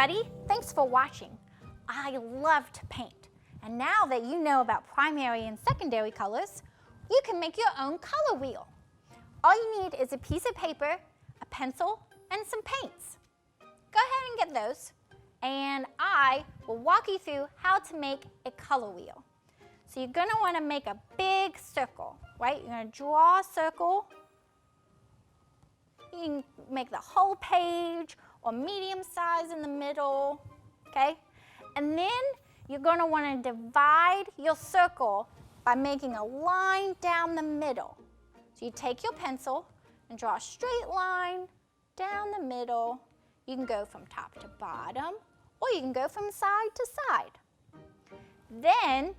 everybody. Thanks for watching. I love to paint. And now that you know about primary and secondary colors, you can make your own color wheel. All you need is a piece of paper, a pencil, and some paints. Go ahead and get those, and I will walk you through how to make a color wheel. So you're going to want to make a big circle, right? You're going to draw a circle. You can make the whole page or medium size in the middle, okay? And then you're going to want to divide your circle by making a line down the middle. So you take your pencil and draw a straight line down the middle. You can go from top to bottom, or you can go from side to side. Then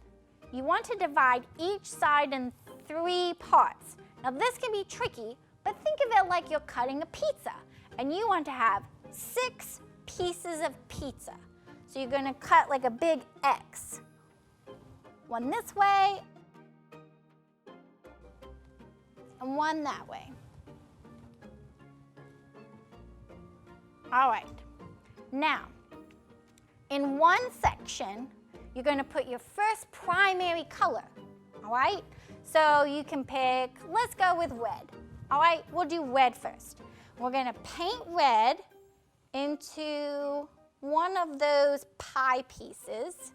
you want to divide each side in 3 parts. Now this can be tricky, but think of it like you're cutting a pizza, and you want to have 6 pieces of pizza. So you're going to cut like a big X. One this way, and one that way. All right, now, in one section, you're going to put your first primary color, all right? So you can pick, let's go with red. All right, we'll do red first. We're going to paint red into one of those pie pieces.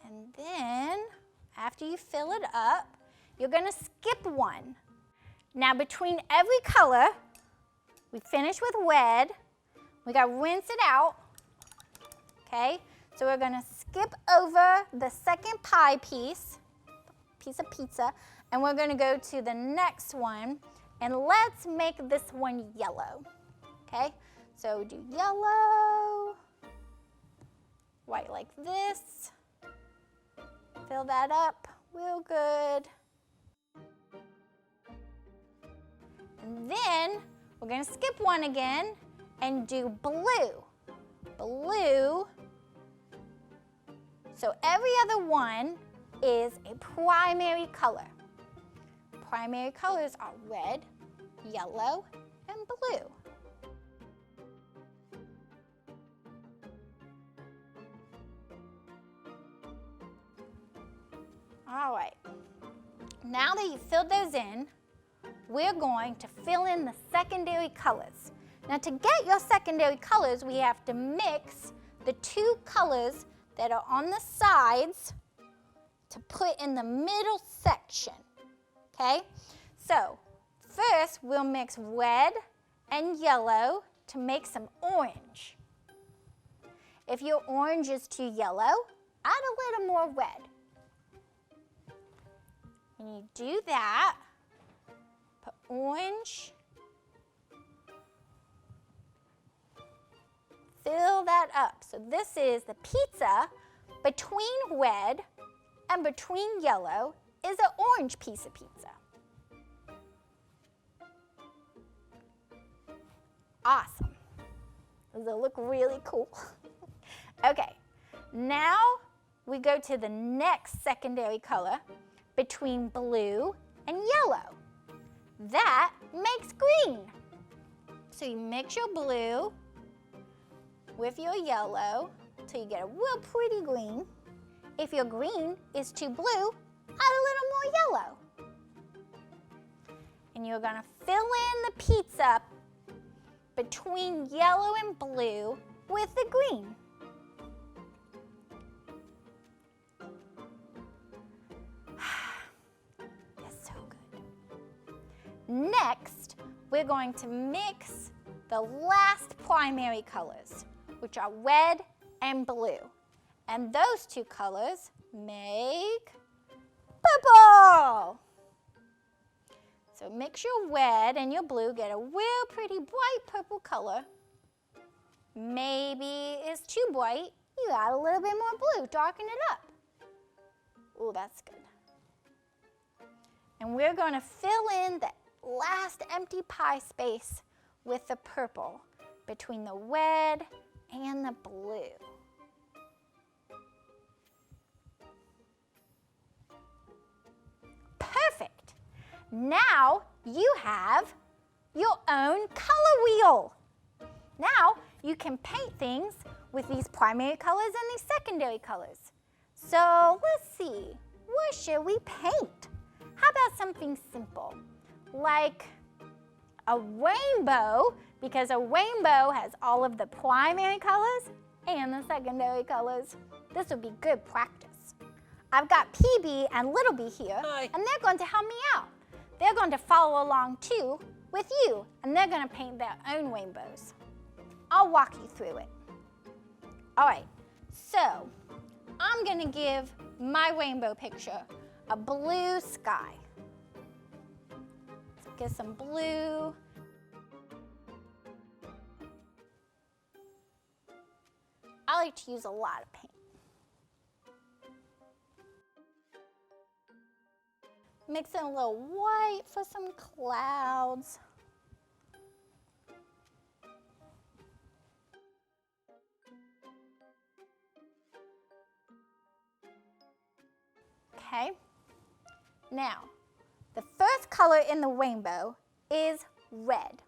And then, after you fill it up, you're going to skip one. Now between every color, we finish with red. We got to rinse it out, okay? So we're going to skip over the second pie piece of pizza, and we're going to go to the next one, and let's make this one yellow, okay? So do yellow, white like this. Fill that up real good. And then we're going to skip one again and do blue. Blue. So every other one is a primary color. Primary colors are red, yellow, and blue. All right, now that you've filled those in, we're going to fill in the secondary colors. Now to get your secondary colors, we have to mix the 2 colors that are on the sides to put in the middle section, okay? So first we'll mix red and yellow to make some orange. If your orange is too yellow, add a little more red. And you do that, put orange, fill that up. So this is the pizza between red and between yellow is an orange piece of pizza. Awesome. Does it look really cool? Okay, now we go to the next secondary color between blue and yellow. That makes green. So you mix your blue with your yellow till you get a real pretty green. If your green is too blue, add a little more yellow. And you're gonna fill in the pizza between yellow and blue with the green. That's so good. Next, we're going to mix the last primary colors, which are red and blue. And those 2 colors make purple. So mix your red and your blue, get a real pretty bright purple color. Maybe it's too bright, you add a little bit more blue, darken it up. Ooh, that's good. And we're going to fill in the last empty pie space with the purple between the red and the blue. Now you have your own color wheel. Now you can paint things with these primary colors and these secondary colors. So let's see, what should we paint? How about something simple, like a rainbow, because a rainbow has all of the primary colors and the secondary colors. This would be good practice. I've got PB and Littelby here. Hi. And they're going to help me out. They're going to follow along too with you, and they're going to paint their own rainbows. I'll walk you through it. All right, so I'm going to give my rainbow picture a blue sky. Let's get some blue. I like to use a lot of paint. Mix in a little white for some clouds. Okay, now the first color in the rainbow is red.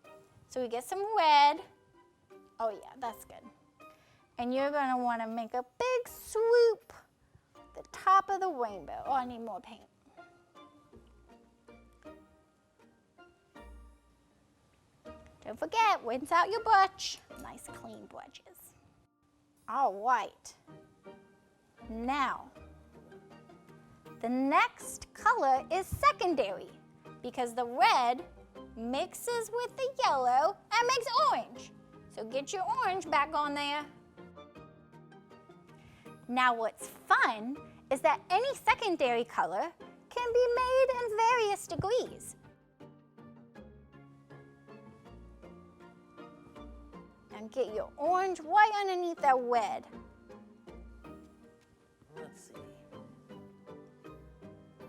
So we get some red. Oh yeah, that's good. And you're going to want to make a big swoop at the top of the rainbow. Oh, I need more paint. Don't forget, rinse out your brush. Nice clean brushes. All right. Now, the next color is secondary because the red mixes with the yellow and makes orange. So get your orange back on there. Now what's fun is that any secondary color can be made in various degrees. And get your orange right underneath that red. Let's see.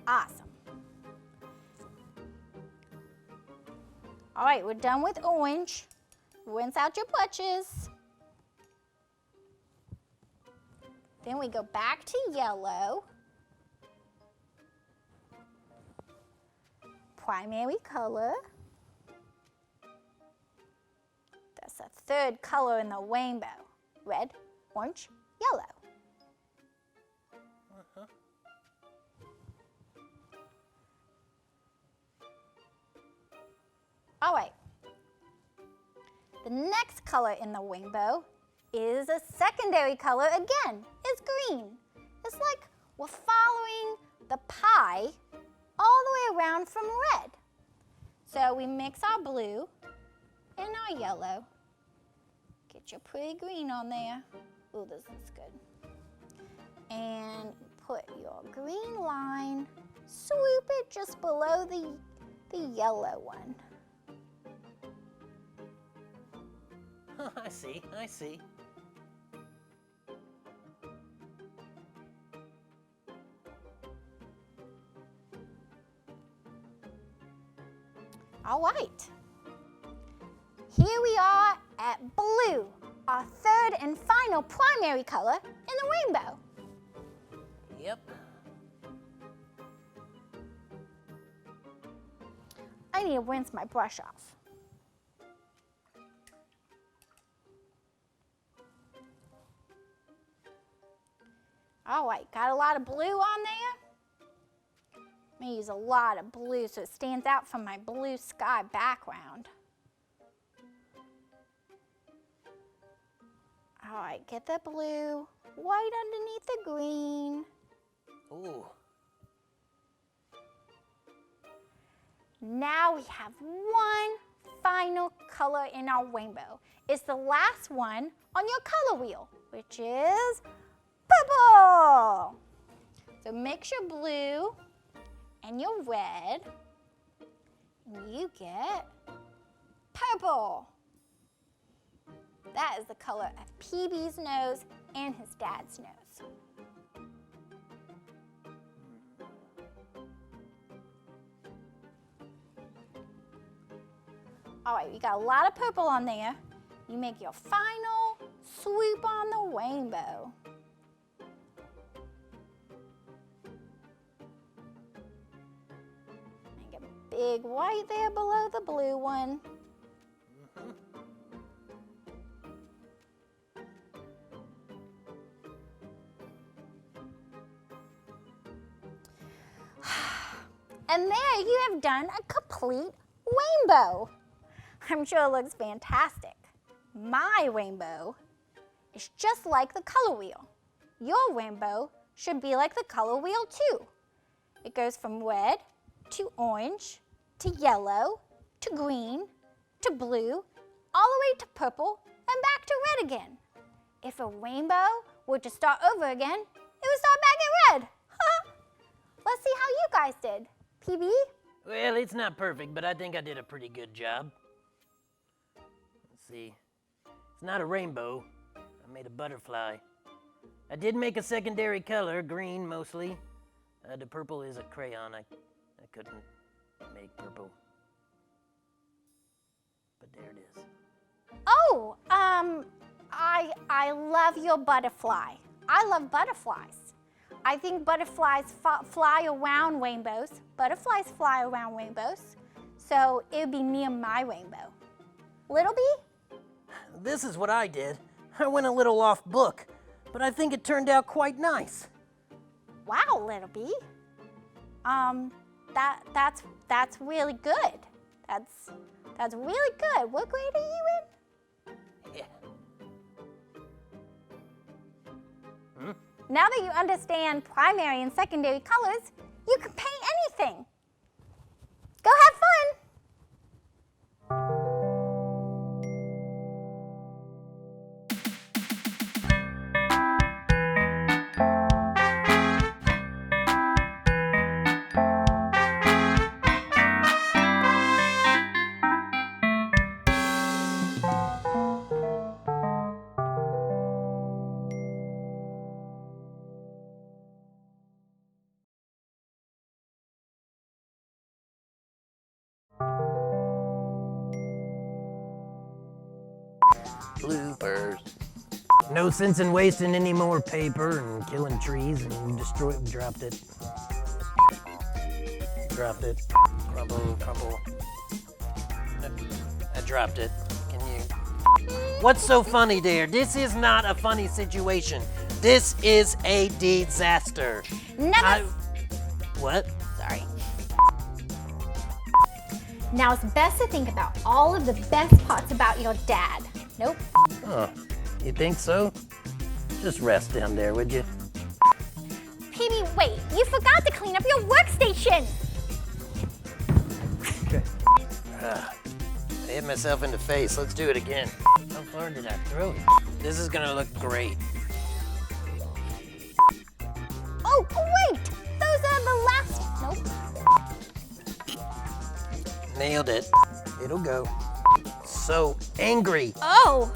Awesome. All right, we're done with orange. Rinse out your brushes. Then we go back to yellow. Primary color. That's the third color in the rainbow. Red, orange, yellow. All right. The next color in the rainbow is a secondary color again. It's green. It's like we're following the pie all the way around from red. So we mix our blue and our yellow. Get your pretty green on there. Ooh, this looks good. And put your green line, swoop it just below the yellow one. I see, I see. All right. Here we are at blue, our third and final primary color in the rainbow. Yep. I need to rinse my brush off. All right, got a lot of blue on there. I'm gonna use a lot of blue so it stands out from my blue sky background. All right, get the blue right underneath the green. Ooh. Now we have one final color in our rainbow. It's the last one on your color wheel, which is purple. So mix your blue and your red, and you get purple. That is the color of PB's nose and his dad's nose. All right, you got a lot of purple on there. You make your final swoop on the rainbow. Make a big white there below the blue one. And there you have done a complete rainbow. I'm sure it looks fantastic. My rainbow is just like the color wheel. Your rainbow should be like the color wheel too. It goes from red to orange to yellow to green to blue, all the way to purple and back to red again. If a rainbow were to start over again, it would start back at red. Let's see how you guys did. PB? Well, it's not perfect, but I think I did a pretty good job. Let's see. It's not a rainbow. I made a butterfly. I did make a secondary color, green mostly. The purple is a crayon. I couldn't make purple. But there it is. Oh, I love your butterfly. I love butterflies. I think butterflies fly around rainbows. Butterflies fly around rainbows. So it would be near my rainbow. Littleby? This is what I did. I went a little off book, but I think it turned out quite nice. Wow, Littleby. That's really good. That's really good. What grade are you in? Yeah. Now that you understand primary and secondary colors, you can paint anything. Go have fun. Bloopers. No sense in wasting any more paper and killing trees and dropped it. Dropped it. Crumble, crumble. I dropped it. Can you? What's so funny there? This is not a funny situation. This is a disaster. What? Sorry. Now it's best to think about all of the best parts about your dad. Nope. Oh, you think so? Just rest down there, would you? PB, wait, you forgot to clean up your workstation. Okay. I hit myself in the face. Let's do it again. How far did I throw it? This is gonna look great. Oh, wait, those are the last, nope. Nailed it. It'll go. So angry. Oh.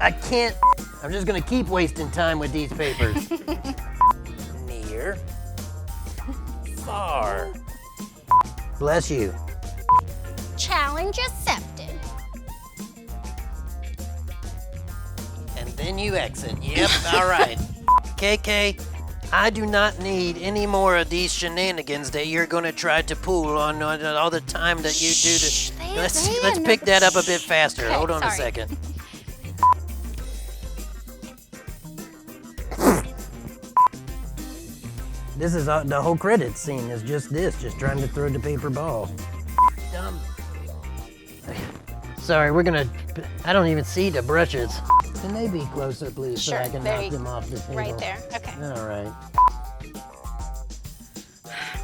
I can't. I'm just gonna keep wasting time with these papers. Near. Far. Bless you. Challenge accepted. And then you exit. Yep, all right. KayKay, I do not need any more of these shenanigans that you're gonna try to pull on all the time that you do to. Let's pick that up a bit faster. Okay, Hold on sorry. a second. This is the whole credit scene is just trying to throw the paper ball. Sorry, I don't even see the brushes. Can they be closer, please, so I can knock them off the table? Right there, okay. All right.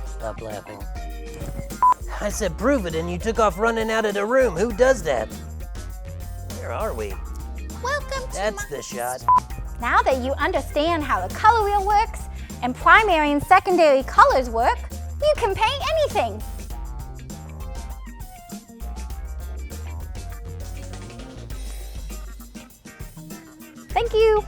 Stop laughing. I said prove it and you took off running out of the room. Who does that? Where are we? Welcome to That's the shot. Now that you understand how the color wheel works and primary and secondary colors work, you can paint anything. Thank you.